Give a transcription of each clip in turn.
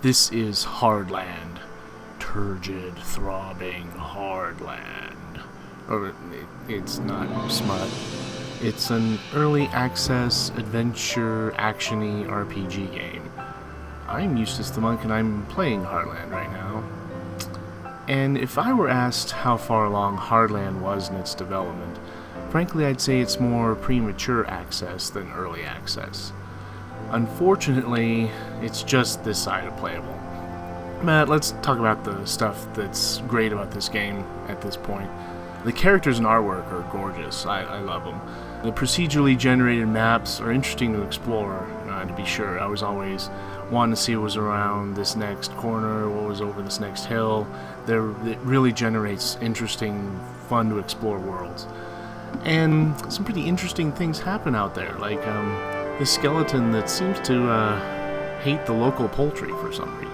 This is Hardland. Turgid, throbbing Hardland. Or, it's not smut. It's an early access, adventure, action-y RPG game. I'm Eustace the Monk and I'm playing Hardland right now. And if I were asked how far along Hardland was in its development, frankly I'd say it's more premature access than early access. Unfortunately, it's just this side of playable. But let's talk about the stuff that's great about this game at this point. The characters and artwork are gorgeous. I love them. The procedurally generated maps are interesting to explore, to be sure. I was always wanting to see what was around this next corner, what was over this next hill. It really generates interesting, fun to explore worlds. And some pretty interesting things happen out there, like this skeleton that seems to hate the local poultry for some reason.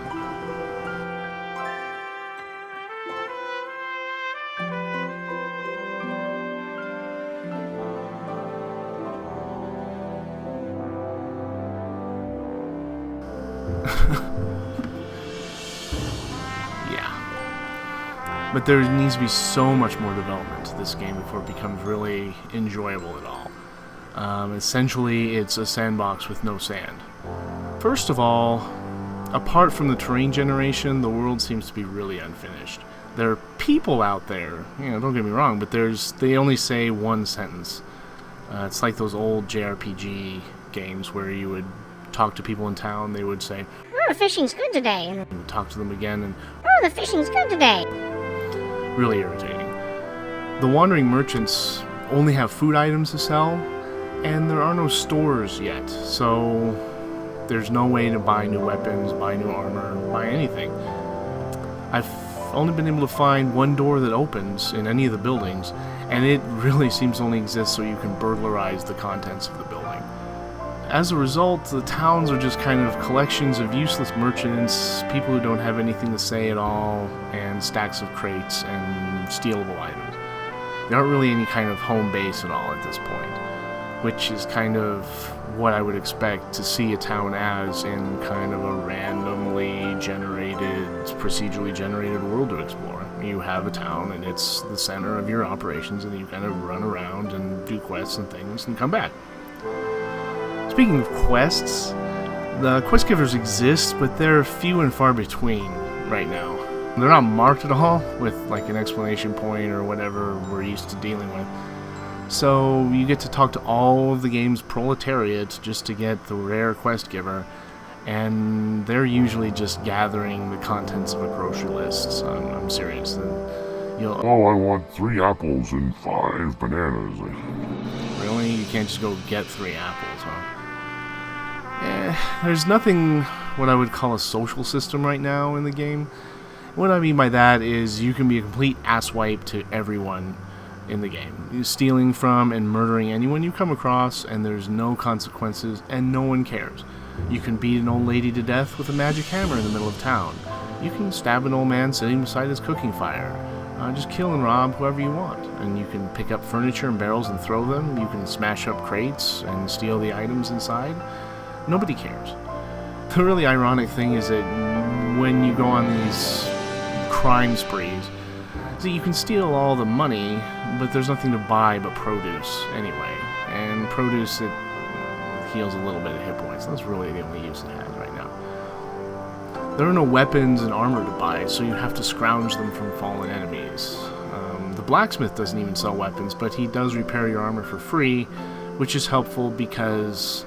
Yeah. But there needs to be so much more development to this game before it becomes really enjoyable at all. Essentially, it's a sandbox with no sand. First of all, apart from the terrain generation, the world seems to be really unfinished. There are people out there, don't get me wrong, but they only say one sentence. It's like those old JRPG games where you would talk to people in town, they would say, "Oh, the fishing's good today." And you would talk to them again, and "Oh, the fishing's good today." Really irritating. The wandering merchants only have food items to sell, and there are no stores yet, so there's no way to buy new weapons, buy new armor, buy anything. I've only been able to find one door that opens in any of the buildings, and it really seems to only exist so you can burglarize the contents of the building. As a result, the towns are just kind of collections of useless merchants, people who don't have anything to say at all, and stacks of crates and stealable items. There aren't really any kind of home base at all at this point, which is kind of what I would expect to see a town as in kind of a randomly generated, procedurally generated world to explore. You have a town and it's the center of your operations, and you kind of run around and do quests and things and come back. Speaking of quests, the quest givers exist, but they're few and far between right now. They're not marked at all with like an exclamation point or whatever we're used to dealing with. So you get to talk to all of the game's proletariat just to get the rare quest giver, and they're usually just gathering the contents of a grocery list. I'm serious. Oh, I want 3 apples and 5 bananas. Really? You can't just go get 3 apples, huh? There's nothing what I would call a social system right now in the game. What I mean by that is you can be a complete asswipe to everyone in the game. You're stealing from and murdering anyone you come across, and there's no consequences, and no one cares. You can beat an old lady to death with a magic hammer in the middle of town. You can stab an old man sitting beside his cooking fire. Just kill and rob whoever you want. And you can pick up furniture and barrels and throw them. You can smash up crates and steal the items inside. Nobody cares. The really ironic thing is that when you go on these crime sprees, so you can steal all the money, but there's nothing to buy but produce anyway. And produce, it heals a little bit of hit points. That's really the only use it has right now. There are no weapons and armor to buy, so you have to scrounge them from fallen enemies. The blacksmith doesn't even sell weapons, but he does repair your armor for free, which is helpful because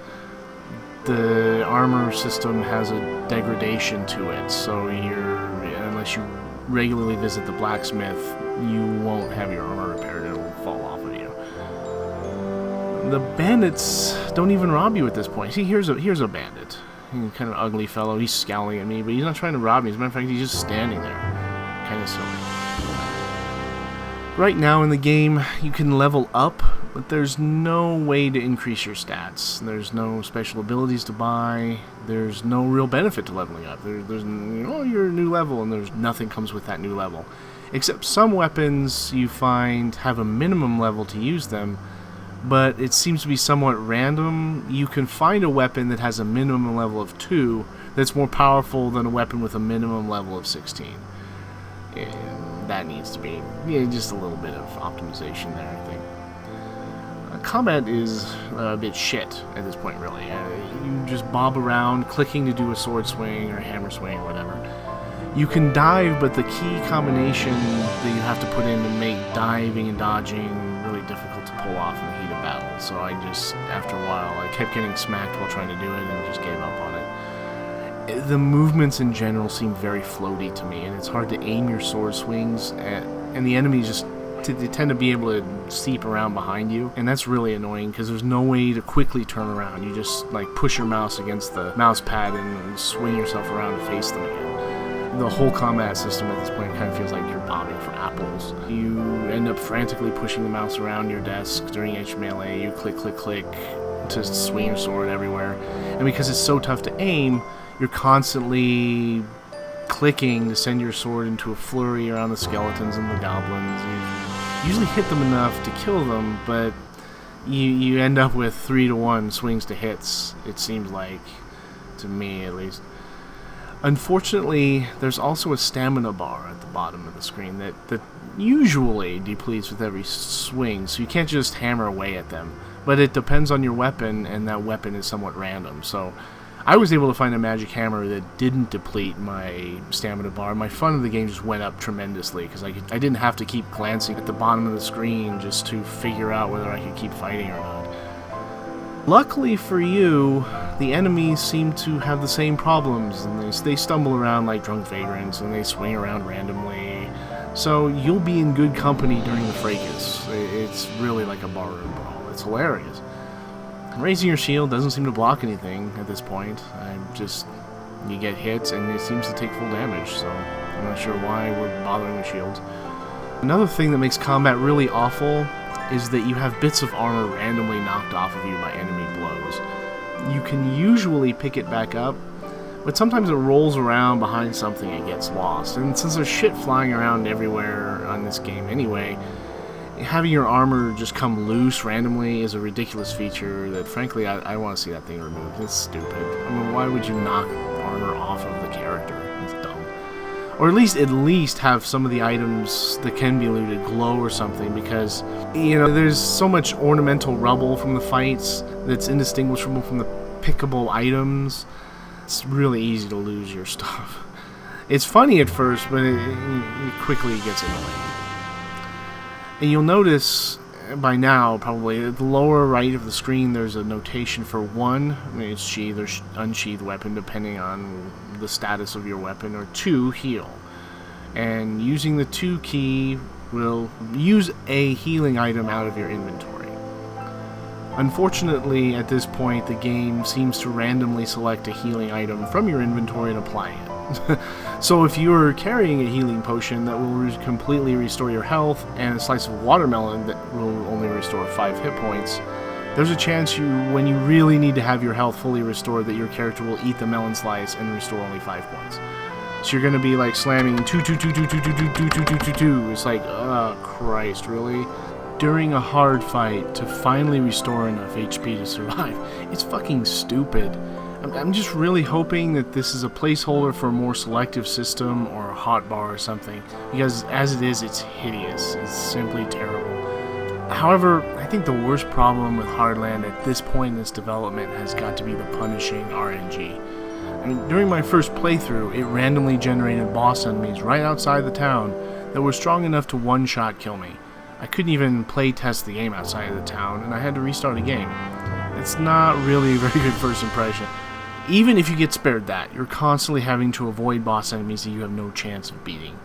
the armor system has a degradation to it, so unless you regularly visit the blacksmith, you won't have your armor repaired, it'll fall off of you. The bandits don't even rob you at this point. See, here's a bandit. He's a kind of ugly fellow, he's scowling at me, but he's not trying to rob me. As a matter of fact, he's just standing there. Kind of silly. Right now in the game, you can level up, but there's no way to increase your stats. There's no special abilities to buy. There's no real benefit to leveling up. There's you're a new level, and there's nothing comes with that new level. Except some weapons you find have a minimum level to use them, but it seems to be somewhat random. You can find a weapon that has a minimum level of 2, that's more powerful than a weapon with a minimum level of 16. And that needs to be just a little bit of optimization there, I think. Combat is a bit shit at this point, really. You just bob around, clicking to do a sword swing or a hammer swing or whatever. You can dive, but the key combination that you have to put in to make diving and dodging really difficult to pull off in the heat of battle. So I just, after a while, I kept getting smacked while trying to do it and just gave up on it. The movements in general seem very floaty to me, and it's hard to aim your sword swings, and the enemies just they tend to be able to seep around behind you, and that's really annoying because there's no way to quickly turn around. You just like push your mouse against the mouse pad and swing yourself around to face them again. The whole combat system at this point kind of feels like you're bobbing for apples. You end up frantically pushing the mouse around your desk during each melee. You click, click, click to swing your sword everywhere, and because it's so tough to aim, you're constantly clicking to send your sword into a flurry around the skeletons and the goblins. You usually hit them enough to kill them, but you end up with 3-to-1 swings to hits, it seems like, to me at least. Unfortunately, there's also a stamina bar at the bottom of the screen that usually depletes with every swing, so you can't just hammer away at them. But it depends on your weapon, and that weapon is somewhat random, so I was able to find a magic hammer that didn't deplete my stamina bar. My fun of the game just went up tremendously because I didn't have to keep glancing at the bottom of the screen just to figure out whether I could keep fighting or not. Luckily for you, the enemies seem to have the same problems, and they stumble around like drunk vagrants, and they swing around randomly. So you'll be in good company during the fracas. It's really like a barroom brawl. It's hilarious. Raising your shield doesn't seem to block anything at this point. You get hits and it seems to take full damage, so I'm not sure why we're bothering with shields. Another thing that makes combat really awful is that you have bits of armor randomly knocked off of you by enemy blows. You can usually pick it back up, but sometimes it rolls around behind something and gets lost. And since there's shit flying around everywhere on this game anyway, having your armor just come loose randomly is a ridiculous feature that, frankly, I want to see that thing removed. It's stupid. I mean, why would you knock armor off of the character? It's dumb. Or at least have some of the items that can be looted glow or something, because, there's so much ornamental rubble from the fights that's indistinguishable from the pickable items. It's really easy to lose your stuff. It's funny at first, but it quickly gets annoying. And you'll notice by now, probably, at the lower right of the screen, there's a notation for 1, it's sheath or unsheathed weapon, depending on the status of your weapon, or 2, heal. And using the 2 key will use a healing item out of your inventory. Unfortunately, at this point, the game seems to randomly select a healing item from your inventory and apply it. So if you're carrying a healing potion that will completely restore your health, and a slice of watermelon that will only restore 5 hit points, there's a chance when you really need to have your health fully restored, that your character will eat the melon slice and restore only 5 points. So you're gonna be like slamming 2. It's like, oh Christ, really? During a hard fight to finally restore enough HP to survive. It's fucking stupid. I'm just really hoping that this is a placeholder for a more selective system or a hotbar or something, because as it is, it's hideous. It's simply terrible. However, I think the worst problem with Hardland at this point in its development has got to be the punishing RNG. I mean, during my first playthrough, it randomly generated boss enemies right outside the town that were strong enough to one-shot kill me. I couldn't even play test the game outside of the town, and I had to restart a game. It's not really a very good first impression. Even if you get spared that, you're constantly having to avoid boss enemies that you have no chance of beating.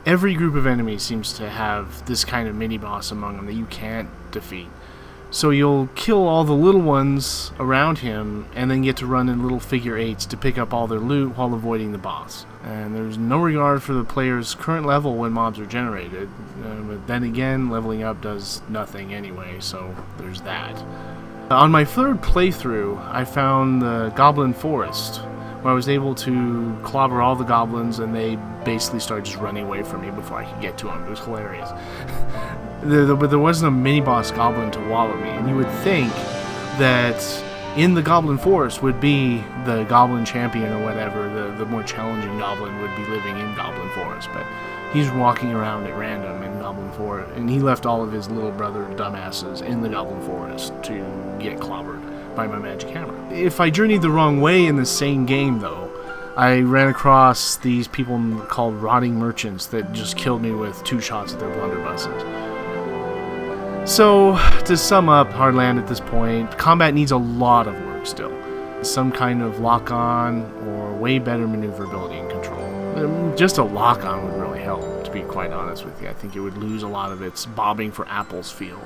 Every group of enemies seems to have this kind of mini-boss among them that you can't defeat. So you'll kill all the little ones around him, and then get to run in little figure 8s to pick up all their loot while avoiding the boss. And there's no regard for the player's current level when mobs are generated, but then again, leveling up does nothing anyway, so there's that. On my third playthrough, I found the Goblin Forest, where I was able to clobber all the goblins, and they basically started just running away from me before I could get to them. It was hilarious. But there wasn't a mini-boss goblin to wallop me, and you would think that in the Goblin Forest would be the Goblin Champion or whatever, the more challenging Goblin would be living in Goblin Forest, but he's walking around at random in Goblin Forest, and he left all of his little brother dumbasses in the Goblin Forest to get clobbered by my magic hammer. If I journeyed the wrong way in the same game, though, I ran across these people called rotting merchants that just killed me with 2 shots of their blunderbusses. So, to sum up Hardland at this point, combat needs a lot of work still. Some kind of lock-on or way better maneuverability and control. Just a lock-on would really help, to be quite honest with you. I think it would lose a lot of its bobbing for apples feel.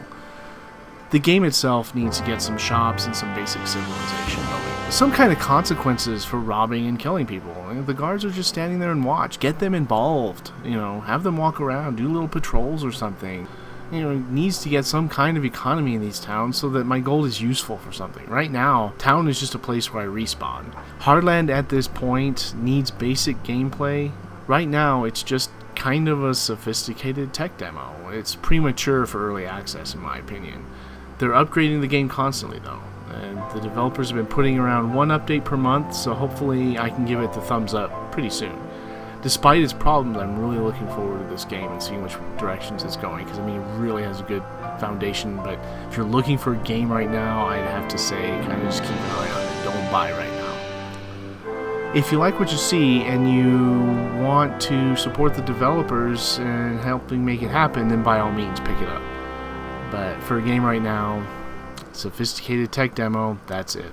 The game itself needs to get some shops and some basic civilization building. Some kind of consequences for robbing and killing people. The guards are just standing there and watch. Get them involved. Have them walk around, do little patrols or something. It needs to get some kind of economy in these towns so that my gold is useful for something. Right now, town is just a place where I respawn. Hardland at this point needs basic gameplay. Right now, it's just kind of a sophisticated tech demo. It's premature for early access, in my opinion. They're upgrading the game constantly, though, and the developers have been putting around 1 update per month, so hopefully I can give it the thumbs up pretty soon. Despite its problems, I'm really looking forward to this game and seeing which directions it's going, because it really has a good foundation, but if you're looking for a game right now, I'd have to say kind of just keep an eye on it. Don't buy right now. If you like what you see and you want to support the developers and helping make it happen, then by all means pick it up. But for a game right now, sophisticated tech demo, that's it.